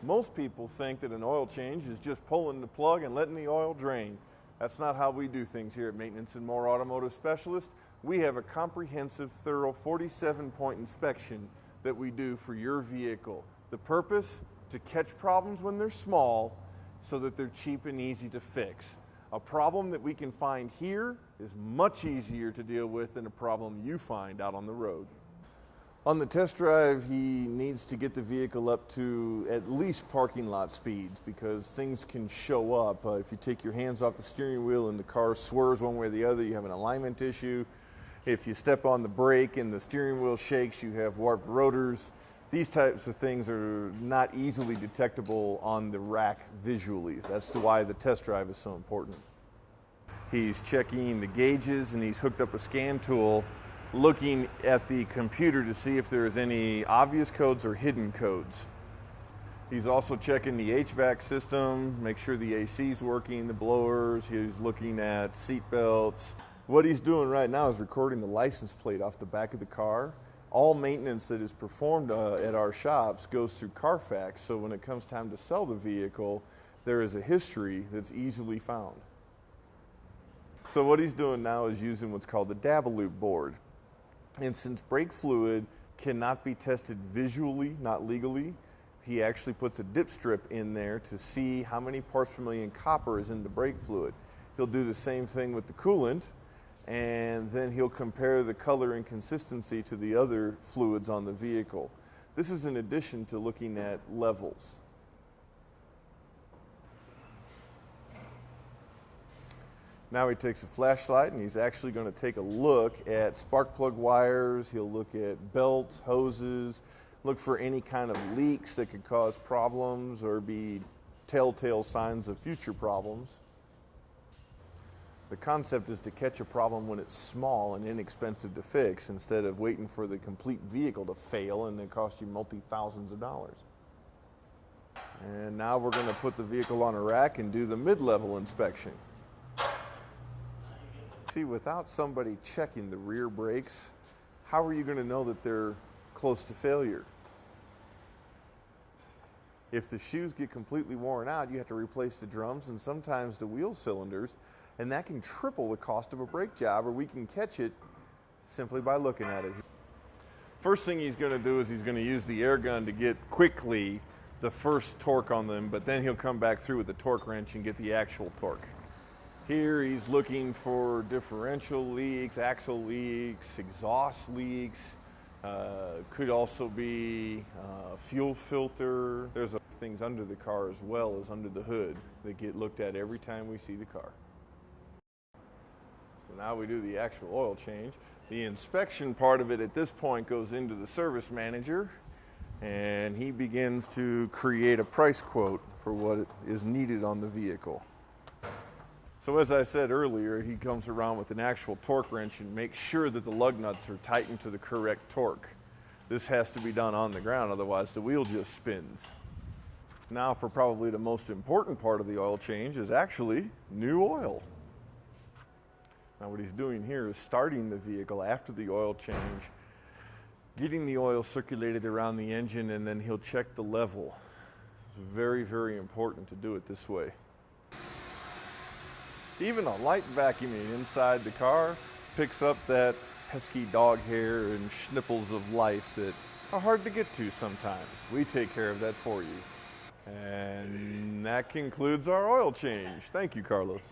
Most people think that an oil change is just pulling the plug and letting the oil drain. That's not how we do things here at Maintenance and More Automotive Specialists. We have a comprehensive, thorough 47-point inspection that we do for your vehicle. The purpose? To catch problems when they're small so that they're cheap and easy to fix. A problem that we can find here is much easier to deal with than a problem you find out on the road. On the test drive, he needs to get the vehicle up to at least parking lot speeds because things can show up. If you take your hands off the steering wheel and the car swerves one way or the other, you have an alignment issue. If you step on the brake and the steering wheel shakes, you have warped rotors. These types of things are not easily detectable on the rack visually. That's why the test drive is so important. He's checking the gauges and he's hooked up a scan tool looking at the computer to see if there's any obvious codes or hidden codes. He's also checking the HVAC system, make sure the AC's working, the blowers. He's looking at seat belts. What he's doing right now is recording the license plate off the back of the car. All maintenance that is performed at our shops goes through Carfax, so when it comes time to sell the vehicle, there is a history that's easily found. So what he's doing now is using what's called the dabble loop board. And since brake fluid cannot be tested visually, not legally, he actually puts a dip strip in there to see how many parts per million copper is in the brake fluid. He'll do the same thing with the coolant, and then he'll compare the color and consistency to the other fluids on the vehicle. This is in addition to looking at levels. Now he takes a flashlight and he's actually going to take a look at spark plug wires. He'll look at belts, hoses, look for any kind of leaks that could cause problems or be telltale signs of future problems. The concept is to catch a problem when it's small and inexpensive to fix instead of waiting for the complete vehicle to fail and then cost you multi-thousands of dollars. And now we're going to put the vehicle on a rack and do the mid-level inspection. See, without somebody checking the rear brakes, how are you going to know that they're close to failure? If the shoes get completely worn out, you have to replace the drums and sometimes the wheel cylinders, and that can triple the cost of a brake job, or we can catch it simply by looking at it. First thing he's going to do is he's going to use the air gun to get quickly the first torque on them, but then he'll come back through with the torque wrench and get the actual torque. Here he's looking for differential leaks, axle leaks, exhaust leaks. Could also be fuel filter. There's things under the car as well as under the hood that get looked at every time we see the car. So now we do the actual oil change. The inspection part of it at this point goes into the service manager, and he begins to create a price quote for what is needed on the vehicle. So as I said earlier, he comes around with an actual torque wrench and makes sure that the lug nuts are tightened to the correct torque. This has to be done on the ground, otherwise the wheel just spins. Now for probably the most important part of the oil change is actually new oil. Now what he's doing here is starting the vehicle after the oil change, getting the oil circulated around the engine, and then he'll check the level. It's very, very important to do it this way. Even a light vacuuming inside the car picks up that pesky dog hair and schnipples of life that are hard to get to sometimes. We take care of that for you. And that concludes our oil change. Thank you, Carlos.